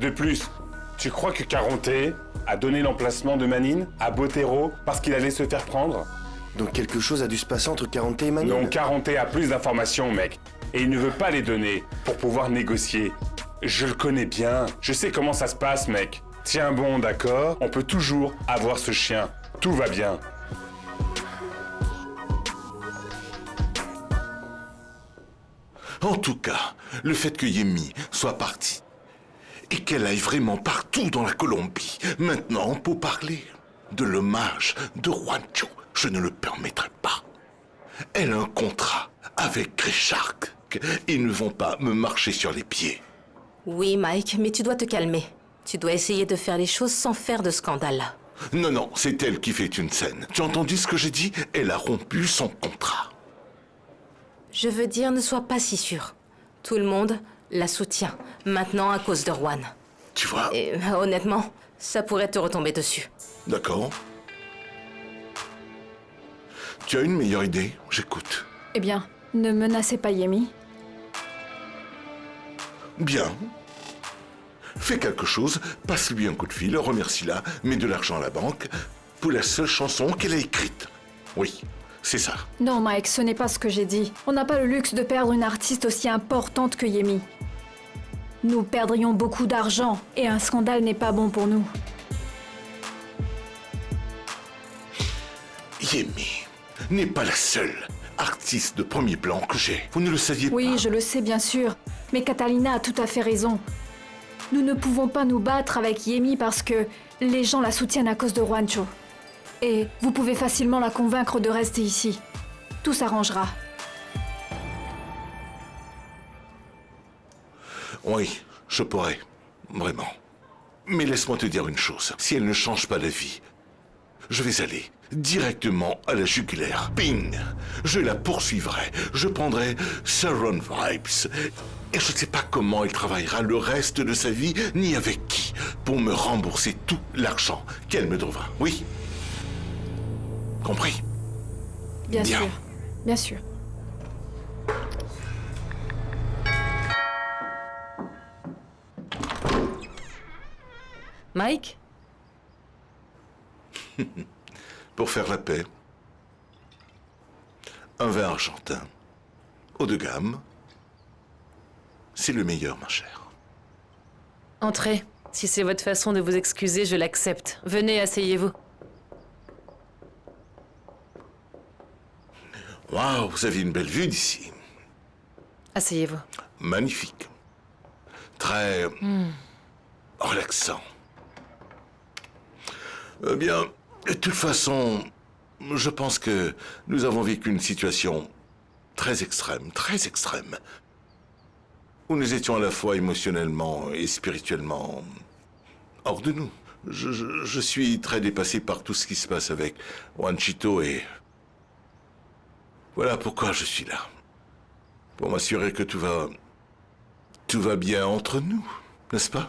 De plus, tu crois que Caronte a donné l'emplacement de Manine à Botero parce qu'il allait se faire prendre? Donc quelque chose a dû se passer entre Caronte et Manine? Non, Caronte a plus d'informations, mec. Et il ne veut pas les donner pour pouvoir négocier. Je le connais bien. Je sais comment ça se passe, mec. Tiens bon, d'accord? On peut toujours avoir ce chien. Tout va bien. En tout cas, le fait que Yemi soit partie et qu'elle aille vraiment partout dans la Colombie, maintenant, pour parler de l'hommage de Juancho, je ne le permettrai pas. Elle a un contrat avec Grishark. Ils ne vont pas me marcher sur les pieds. Oui, Mike, mais tu dois te calmer. Tu dois essayer de faire les choses sans faire de scandale. Non, non, c'est elle qui fait une scène. Tu as entendu ce que j'ai dit? Elle a rompu son contrat. Je veux dire, ne sois pas si sûr. Tout le monde la soutient, maintenant à cause de Juan. Tu vois? Et honnêtement, ça pourrait te retomber dessus. D'accord. Tu as une meilleure idée? J'écoute. Eh bien, ne menacez pas Yemi. Bien. Fais quelque chose, passe-lui un coup de fil, remercie-la, mets de l'argent à la banque pour la seule chanson qu'elle a écrite. Oui, c'est ça. Non, Mike, ce n'est pas ce que j'ai dit. On n'a pas le luxe de perdre une artiste aussi importante que Yemi. Nous perdrions beaucoup d'argent, et un scandale n'est pas bon pour nous. Yemi n'est pas la seule artiste de premier plan que j'ai. Vous ne le saviez pas? Oui, je le sais bien sûr, mais Catalina a tout à fait raison. Nous ne pouvons pas nous battre avec Yemi parce que les gens la soutiennent à cause de Juancho. Et vous pouvez facilement la convaincre de rester ici. Tout s'arrangera. Oui, je pourrais. Vraiment. Mais laisse-moi te dire une chose. Si elle ne change pas d'avis, je vais aller directement à la jugulaire. Ping! Je la poursuivrai. Je prendrai Saron Vibes. Et je ne sais pas comment elle travaillera le reste de sa vie, ni avec qui, pour me rembourser tout l'argent qu'elle me devra. Oui? Compris? Bien sûr. Bien sûr. Mike? Pour faire la paix, un vin argentin, haut de gamme, c'est le meilleur, ma chère. Entrez. Si c'est votre façon de vous excuser, je l'accepte. Venez, asseyez-vous. Waouh, vous avez une belle vue d'ici. Asseyez-vous. Magnifique. Très relaxant. Eh bien, de toute façon, je pense que nous avons vécu une situation très extrême, où nous étions à la fois émotionnellement et spirituellement hors de nous. Je suis très dépassé par tout ce qui se passe avec Juanchito et voilà pourquoi je suis là. Pour m'assurer que tout va bien entre nous, n'est-ce pas?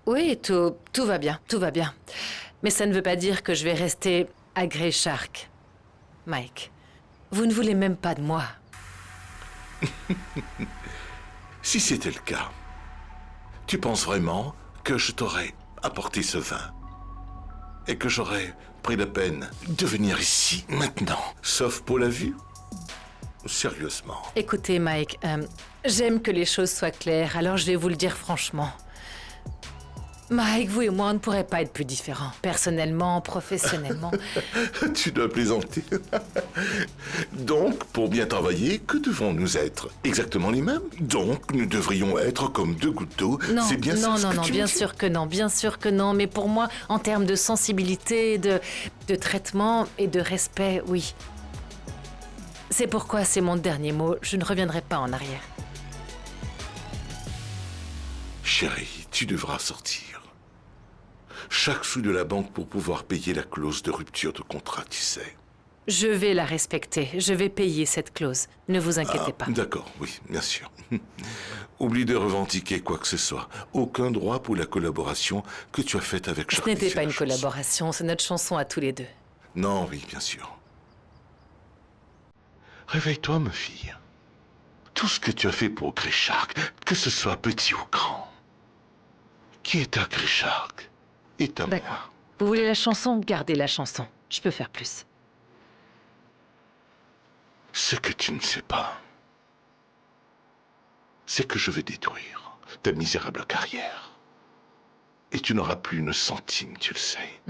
Oui, tout va bien, tout va bien. Mais ça ne veut pas dire que je vais rester à Grishark. Mike, vous ne voulez même pas de moi. Si c'était le cas, tu penses vraiment que je t'aurais apporté ce vin et que j'aurais pris la peine de venir ici maintenant, sauf pour la vue? Sérieusement. Écoutez, Mike, j'aime que les choses soient claires, alors je vais vous le dire franchement. Mike, vous et moi, on ne pourrait pas être plus différents. Personnellement, professionnellement. Tu dois plaisanter. Donc, pour bien travailler, que devons-nous être? Exactement les mêmes? Donc, nous devrions être comme deux gouttes d'eau. Non, c'est bien non, ça, non, non, bien sûr que non, bien sûr que non. Mais pour moi, en termes de sensibilité, de traitement et de respect, oui. C'est pourquoi c'est mon dernier mot. Je ne reviendrai pas en arrière. Chérie, tu devras sortir. Chaque sou de la banque pour pouvoir payer la clause de rupture de contrat, tu sais. Je vais la respecter. Je vais payer cette clause. Ne vous inquiétez pas. D'accord, oui, bien sûr. Oublie de revendiquer quoi que ce soit. Aucun droit pour la collaboration que tu as faite avec Ce Charlie. n'était pas une collaboration, c'est notre chanson à tous les deux. Non, oui, bien sûr. Réveille-toi, ma fille. Tout ce que tu as fait pour Grey Shark, que ce soit petit ou grand, qui est à Grey Shark est à moi. D'accord. Vous voulez la chanson? Gardez la chanson. Je peux faire plus. Ce que tu ne sais pas, c'est que je vais détruire ta misérable carrière. Et tu n'auras plus une centime, tu le sais.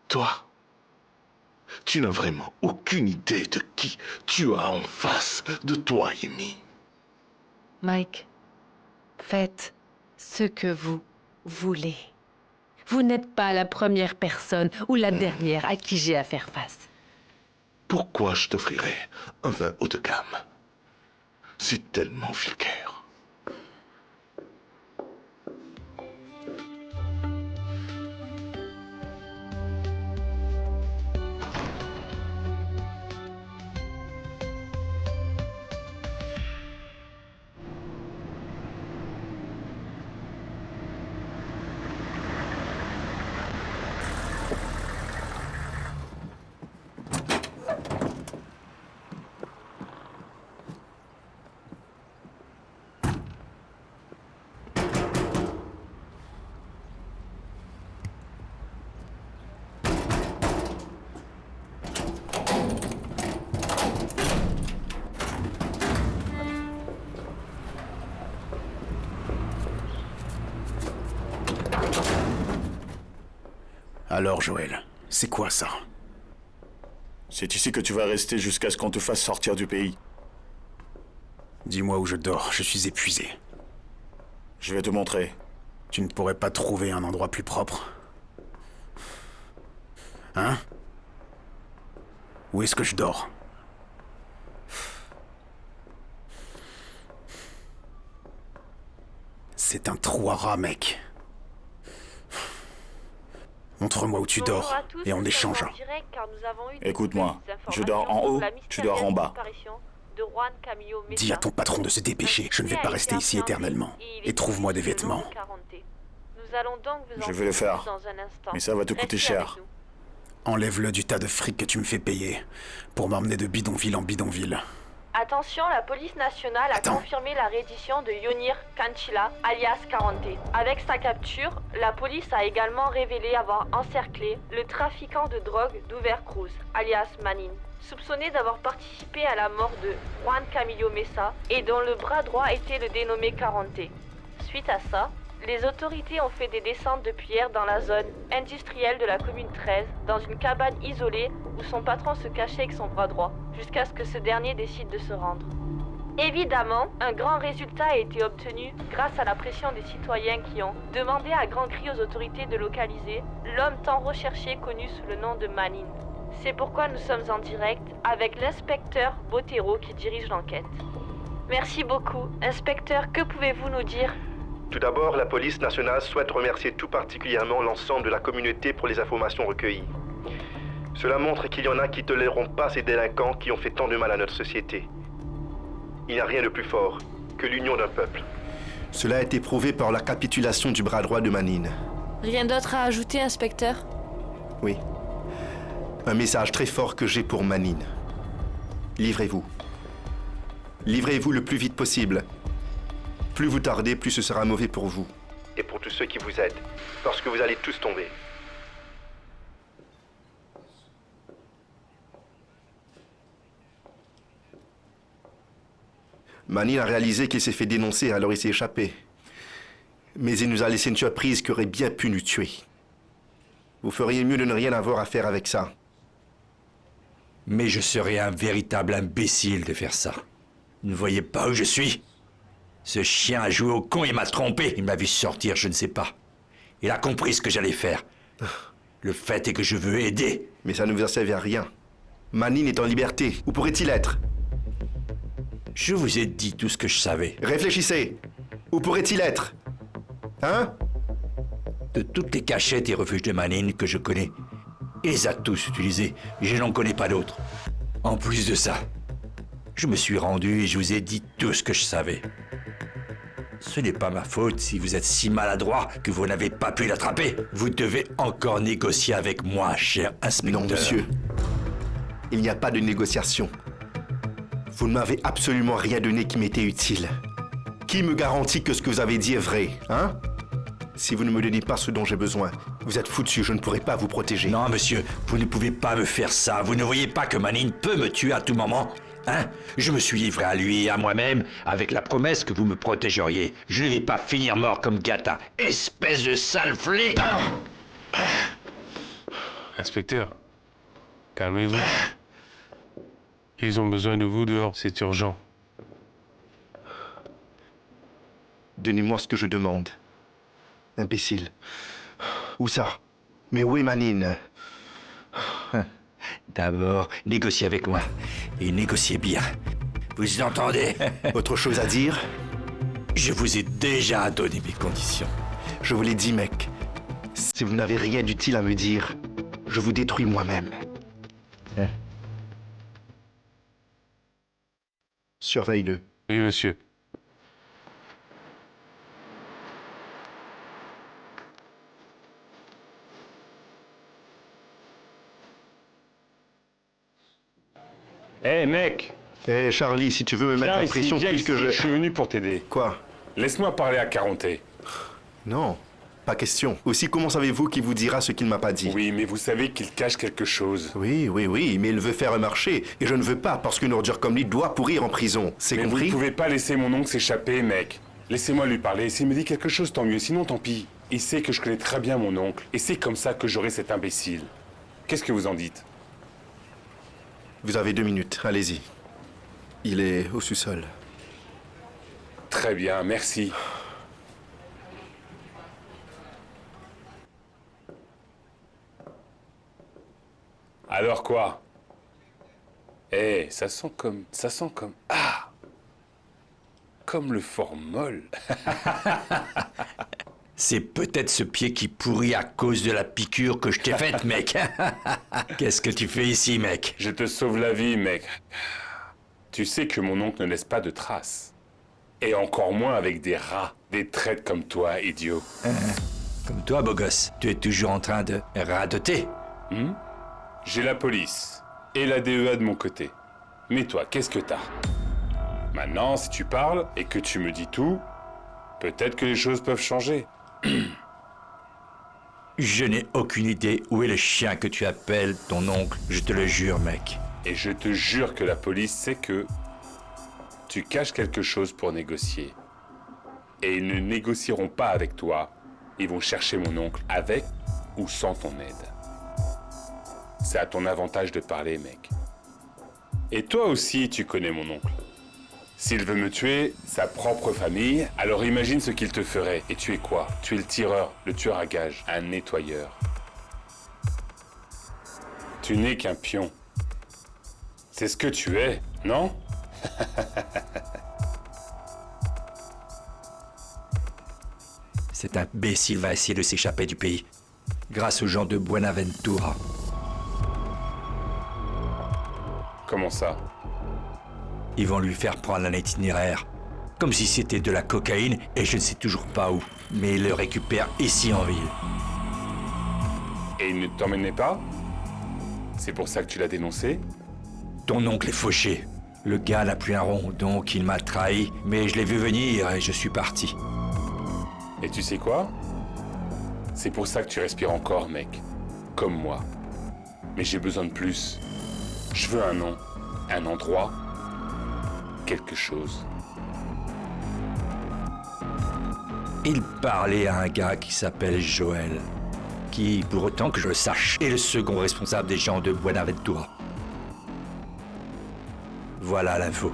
Toi, tu n'as vraiment aucune idée de qui tu as en face de toi, Amy. Mike, faites ce que vous voulez. Vous n'êtes pas la première personne ou la dernière à qui j'ai à faire face. Pourquoi je t'offrirais un vin haut de gamme? C'est tellement vulgaire. Alors, Joël, c'est quoi ça? C'est ici que tu vas rester jusqu'à ce qu'on te fasse sortir du pays. Dis-moi où je dors, je suis épuisé. Je vais te montrer. Tu ne pourrais pas trouver un endroit plus propre? Hein? Où est-ce que je dors? C'est un trou à rats, mec. Montre-moi où tu dors, et on échange. Écoute-moi, je dors en haut, tu dors en bas. Dis à ton patron de se dépêcher, je ne vais pas rester ici éternellement. Et trouve-moi des vêtements. Je vais le faire, mais ça va te coûter cher. Enlève-le du tas de fric que tu me fais payer, pour m'emmener de bidonville en bidonville. Attention, la police nationale a confirmé la reddition de Yonir Kanchila, alias 40. Avec sa capture, la police a également révélé avoir encerclé le trafiquant de drogue Duver Cruz, alias Manin, soupçonné d'avoir participé à la mort de Juan Camillo Mesa et dont le bras droit était le dénommé 40. Suite à ça, les autorités ont fait des descentes de pierres dans la zone industrielle de la commune 13, dans une cabane isolée où son patron se cachait avec son bras droit, jusqu'à ce que ce dernier décide de se rendre. Évidemment, un grand résultat a été obtenu grâce à la pression des citoyens qui ont demandé à grands cris aux autorités de localiser l'homme tant recherché connu sous le nom de Manin. C'est pourquoi nous sommes en direct avec l'inspecteur Botero qui dirige l'enquête. Merci beaucoup. Inspecteur, que pouvez-vous nous dire ? Tout d'abord, la police nationale souhaite remercier tout particulièrement l'ensemble de la communauté pour les informations recueillies. Cela montre qu'il y en a qui ne toléreront pas ces délinquants qui ont fait tant de mal à notre société. Il n'y a rien de plus fort que l'union d'un peuple. Cela a été prouvé par la capitulation du bras droit de Manin. Rien d'autre à ajouter, inspecteur ? Oui. Un message très fort que j'ai pour Manin. Livrez-vous. Livrez-vous le plus vite possible. Plus vous tardez, plus ce sera mauvais pour vous. Et pour tous ceux qui vous aident, parce que vous allez tous tomber. Manin a réalisé qu'il s'est fait dénoncer, alors il s'est échappé. Mais il nous a laissé une surprise qui aurait bien pu nous tuer. Vous feriez mieux de ne rien avoir à faire avec ça. Mais je serais un véritable imbécile de faire ça. Vous ne voyez pas où je suis? Ce chien a joué au con et m'a trompé. Il m'a vu sortir, je ne sais pas. Il a compris ce que j'allais faire. Le fait est que je veux aider. Mais ça ne vous a servi à rien. Manin est en liberté. Où pourrait-il être? Je vous ai dit tout ce que je savais. Réfléchissez. Où pourrait-il être? Hein? De toutes les cachettes et refuges de Manin que je connais, il les a tous utilisés. Je n'en connais pas d'autres. En plus de ça, je me suis rendu et je vous ai dit tout ce que je savais. Ce n'est pas ma faute si vous êtes si maladroit que vous n'avez pas pu l'attraper. Vous devez encore négocier avec moi, cher inspecteur. Non, monsieur. Il n'y a pas de négociation. Vous ne m'avez absolument rien donné qui m'était utile. Qui me garantit que ce que vous avez dit est vrai, hein? Si vous ne me donnez pas ce dont j'ai besoin, vous êtes foutu, je ne pourrai pas vous protéger. Non, monsieur, vous ne pouvez pas me faire ça. Vous ne voyez pas que Manine peut me tuer à tout moment? Hein? Je me suis livré à lui et à moi-même avec la promesse que vous me protégeriez. Je ne vais pas finir mort comme Gata. Espèce de sale flic! Inspecteur, calmez-vous. Ils ont besoin de vous dehors, c'est urgent. Donnez-moi ce que je demande. Imbécile. Où ça? Mais où est Manine? D'abord, négociez avec moi. Et négociez bien. Vous entendez? Autre chose à dire? Je vous ai déjà donné mes conditions. Je vous l'ai dit, mec. Si vous n'avez rien d'utile à me dire, je vous détruis moi-même. Surveille-le. Oui, monsieur. Hé, mec! Hé, Charlie, si tu veux me mettre la pression plus que je suis venu pour t'aider. Quoi? Laisse-moi parler à Caronte. Non, pas question. Aussi, comment savez-vous qu'il vous dira ce qu'il ne m'a pas dit? Oui, mais vous savez qu'il cache quelque chose. Oui, mais il veut faire un marché. Et je ne veux pas, parce qu'une ordure comme lui doit pourrir en prison. C'est compris? Vous ne pouvez pas laisser mon oncle s'échapper, mec. Laissez-moi lui parler. S'il me dit quelque chose, tant mieux. Sinon, tant pis. Il sait que je connais très bien mon oncle. Et c'est comme ça que j'aurai cet imbécile. Qu'est-ce que vous en dites? Vous avez 2 minutes, allez-y. Il est au sous-sol. Très bien, merci. Alors quoi? Eh, ça sent comme... Ah! Comme le formol. C'est peut-être ce pied qui pourrit à cause de la piqûre que je t'ai faite, mec. Qu'est-ce que tu fais ici, mec? Je te sauve la vie, mec. Tu sais que mon oncle ne laisse pas de traces. Et encore moins avec des rats, des traites comme toi, idiot. Comme toi, beau gosse, tu es toujours en train de radoter. J'ai la police et la DEA de mon côté. Mais toi, qu'est-ce que t'as? Maintenant, si tu parles et que tu me dis tout, peut-être que les choses peuvent changer. Je n'ai aucune idée où est le chien que tu appelles ton oncle, je te le jure, mec. Et je te jure que la police sait que tu caches quelque chose pour négocier. Et ils ne négocieront pas avec toi. Ils vont chercher mon oncle avec ou sans ton aide. C'est à ton avantage de parler, mec. Et toi aussi, tu connais mon oncle. S'il veut me tuer, sa propre famille, alors imagine ce qu'il te ferait. Et tu es quoi? Tu es le tireur, le tueur à gages, un nettoyeur. Tu n'es qu'un pion. C'est ce que tu es, non? Cet imbécile va essayer de s'échapper du pays, grâce aux gens de Buenaventura. Comment ça? Ils vont lui faire prendre un itinéraire, comme si c'était de la cocaïne et je ne sais toujours pas où. Mais ils le récupèrent ici en ville. Et il ne t'emmenait pas? C'est pour ça que tu l'as dénoncé? Ton oncle est fauché. Le gars n'a plus un rond, donc il m'a trahi. Mais je l'ai vu venir et je suis parti. Et tu sais quoi? C'est pour ça que tu respires encore, mec. Comme moi. Mais j'ai besoin de plus. Je veux un nom, un endroit, quelque chose. Il parlait à un gars qui s'appelle Joël, qui, pour autant que je le sache, est le second responsable des gens de Buenaventura. Voilà l'info.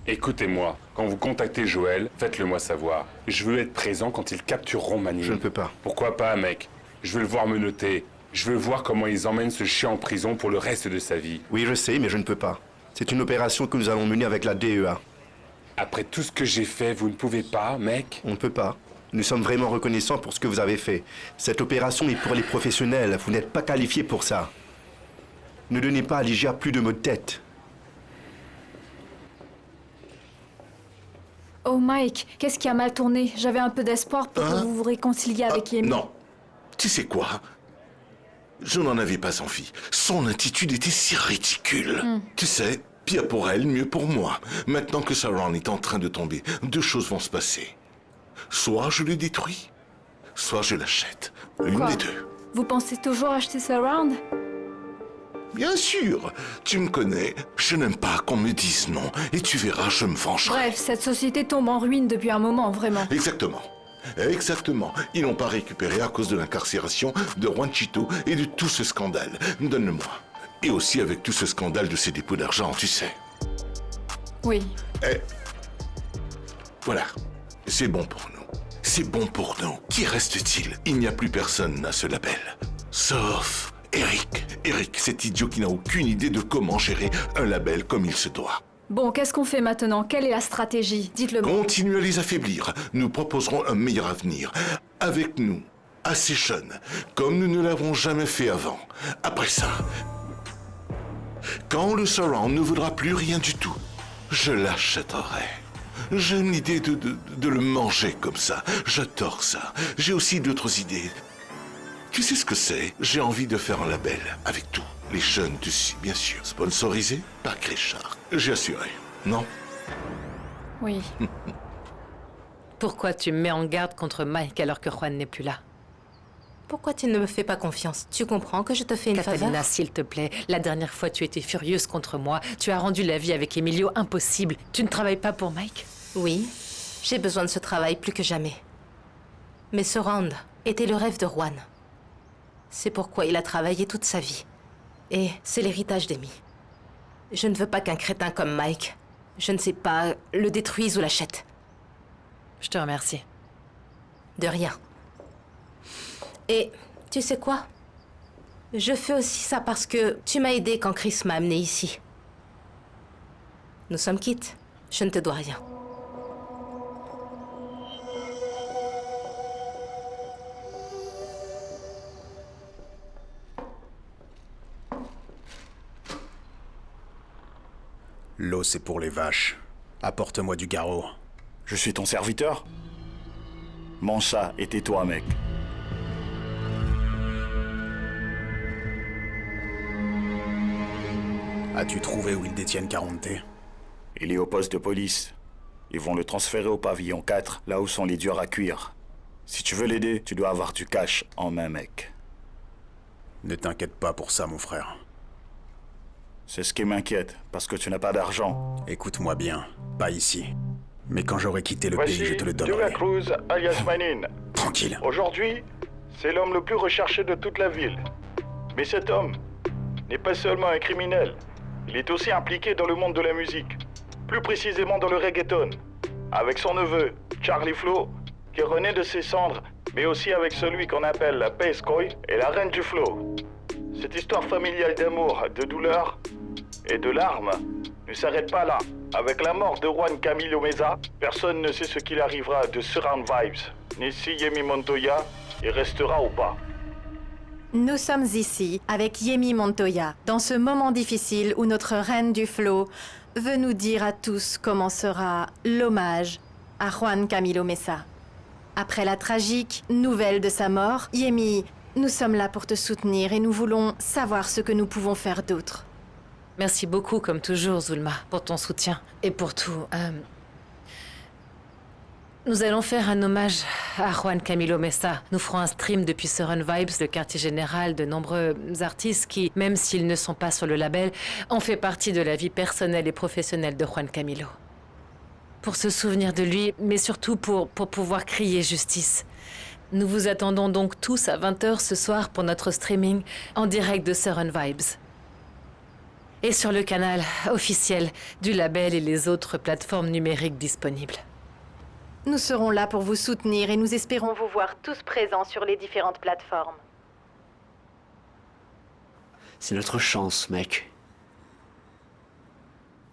Écoutez-moi, quand vous contactez Joël, faites-le moi savoir. Je veux être présent quand ils captureront Manine. Je ne peux pas. Pourquoi pas, mec? Je veux le voir menotter. Je veux voir comment ils emmènent ce chien en prison pour le reste de sa vie. Oui, je sais, mais je ne peux pas. C'est une opération que nous allons mener avec la DEA. Après tout ce que j'ai fait, vous ne pouvez pas, mec? On ne peut pas. Nous sommes vraiment reconnaissants pour ce que vous avez fait. Cette opération est pour les professionnels. Vous n'êtes pas qualifiés pour ça. Ne donnez pas à Ligia plus de maux de tête. Oh Mike, qu'est-ce qui a mal tourné? J'avais un peu d'espoir pour que vous vous réconciliez avec Yemi. Non. Tu sais quoi? Je n'en avais pas envie. Son attitude était si ridicule. Tu sais, pire pour elle, mieux pour moi. Maintenant que Sauron est en train de tomber, deux choses vont se passer. Soit je le détruis, soit je l'achète. L'une des deux. Vous pensez toujours acheter Surround? Bien sûr, tu me connais. Je n'aime pas qu'on me dise non. Et tu verras, je me vengerai. Bref, cette société tombe en ruine depuis un moment, vraiment. Exactement. Exactement. Ils n'ont pas récupéré à cause de l'incarcération de Juan Chito et de tout ce scandale. Donne-le-moi. Et aussi avec tout ce scandale de ces dépôts d'argent, tu sais. Oui. Et voilà. C'est bon pour nous. C'est bon pour nous. Qui reste-t-il? Il n'y a plus personne à ce label. Sauf Eric. Eric, cet idiot qui n'a aucune idée de comment gérer un label comme il se doit. Bon, qu'est-ce qu'on fait maintenant? Quelle est la stratégie? Dites-le moi. Continue à les affaiblir. Nous proposerons un meilleur avenir. Avec nous, assez jeunes, comme nous ne l'avons jamais fait avant. Après ça, quand le Sauron ne voudra plus rien du tout, je l'achèterai. J'aime l'idée de le manger comme ça. J'adore ça. J'ai aussi d'autres idées. Tu sais ce que c'est? J'ai envie de faire un label avec tous les jeunes dessus, bien sûr. Sponsorisé par Richard. J'ai assuré, non? Oui. Pourquoi tu me mets en garde contre Mike alors que Juan n'est plus là? Pourquoi tu ne me fais pas confiance? Tu comprends que je te fais une Catalina, faveur? s'il te plaît, la dernière fois tu étais furieuse contre moi. Tu as rendu la vie avec Emilio impossible. Tu ne travailles pas pour Mike? Oui, j'ai besoin de ce travail plus que jamais. Mais ce round était le rêve de Juan. C'est pourquoi il a travaillé toute sa vie. Et c'est l'héritage d'Amy. Je ne veux pas qu'un crétin comme Mike, je ne sais pas, le détruise ou l'achète. Je te remercie. De rien. Et tu sais quoi? Je fais aussi ça parce que tu m'as aidé quand Chris m'a amené ici. Nous sommes quittes. Je ne te dois rien. L'eau, c'est pour les vaches. Apporte-moi du garrot. Je suis ton serviteur? Mange ça et tais-toi, mec. As-tu trouvé où ils détiennent Caronte? Il est au poste de police. Ils vont le transférer au pavillon 4, là où sont les durs à cuire. Si tu veux l'aider, tu dois avoir du cash en main, mec. Ne t'inquiète pas pour ça, mon frère. C'est ce qui m'inquiète, parce que tu n'as pas d'argent. Écoute-moi bien, pas ici. Mais quand j'aurai quitté le pays, je te le donnerai. Voici Cruz, alias Manin. Tranquille. Aujourd'hui, c'est l'homme le plus recherché de toute la ville. Mais cet homme n'est pas seulement un criminel. Il est aussi impliqué dans le monde de la musique. Plus précisément dans le reggaeton. Avec son neveu, Charlie Flow, qui renaît de ses cendres, mais aussi avec celui qu'on appelle la Paiskoy et la reine du flow. Cette histoire familiale d'amour, de douleur et de larmes ne s'arrête pas là. Avec la mort de Juan Camilo Mesa, personne ne sait ce qu'il arrivera de Surround Vibes, ni si Yemi Montoya y restera ou pas. Nous sommes ici avec Yemi Montoya, dans ce moment difficile où notre reine du flow veut nous dire à tous comment sera l'hommage à Juan Camilo Mesa. Après la tragique nouvelle de sa mort, Yemi, nous sommes là pour te soutenir et nous voulons savoir ce que nous pouvons faire d'autre. Merci beaucoup, comme toujours, Zulma, pour ton soutien et pour tout. Nous allons faire un hommage à Juan Camilo Mesa. Nous ferons un stream depuis Surround Vibes, le quartier général de nombreux artistes qui, même s'ils ne sont pas sur le label, ont fait partie de la vie personnelle et professionnelle de Juan Camilo. Pour se souvenir de lui, mais surtout pour pouvoir crier justice. Nous vous attendons donc tous à 20h ce soir pour notre streaming en direct de Surround Vibes. Et sur le canal officiel du label et les autres plateformes numériques disponibles. Nous serons là pour vous soutenir et nous espérons vous voir tous présents sur les différentes plateformes. C'est notre chance, mec.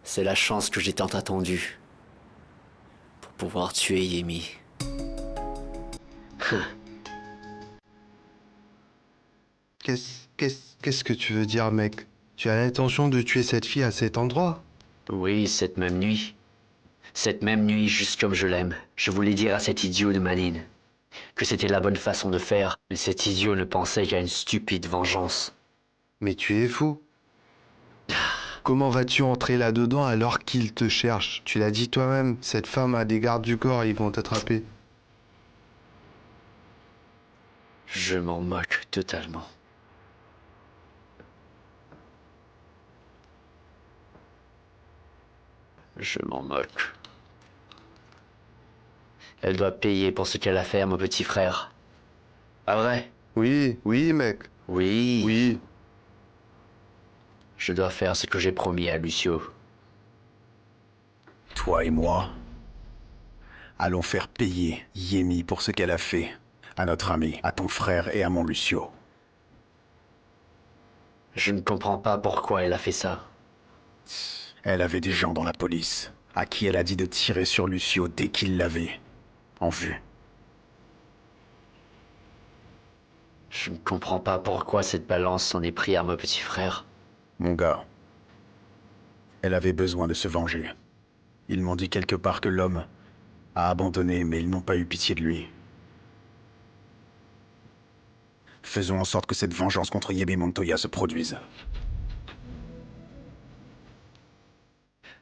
C'est la chance que j'ai tant attendue. Pour pouvoir tuer Yemi. Qu'est-ce que tu veux dire, mec? Tu as l'intention de tuer cette fille à cet endroit? Oui, cette même nuit. Cette même nuit, juste comme je l'aime. Je voulais dire à cet idiot de Manin que c'était la bonne façon de faire, mais cet idiot ne pensait qu'à une stupide vengeance. Mais tu es fou. Comment vas-tu entrer là-dedans alors qu'il te cherche? Tu l'as dit toi-même, cette femme a des gardes du corps, ils vont t'attraper. Je m'en moque totalement. Je m'en moque. Elle doit payer pour ce qu'elle a fait à mon petit frère. Pas vrai? Oui, oui, mec. Oui. Oui. Je dois faire ce que j'ai promis à Lucio. Toi et moi, allons faire payer Yemi pour ce qu'elle a fait à notre ami, à ton frère et à mon Lucio. Je ne comprends pas pourquoi elle a fait ça. Elle avait des gens dans la police, à qui elle a dit de tirer sur Lucio dès qu'il l'avait en vue. Je ne comprends pas pourquoi cette balance s'en est pris à mon petit frère. Mon gars, elle avait besoin de se venger. Ils m'ont dit quelque part que l'homme a abandonné, mais ils n'ont pas eu pitié de lui. Faisons en sorte que cette vengeance contre Yemi Montoya se produise.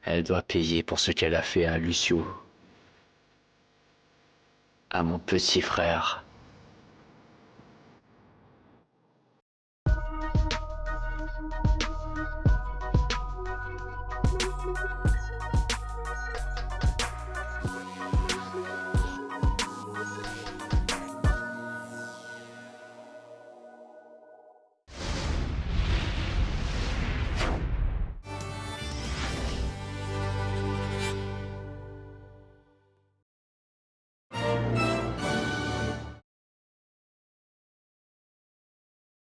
Elle doit payer pour ce qu'elle a fait à Lucio. À mon petit frère.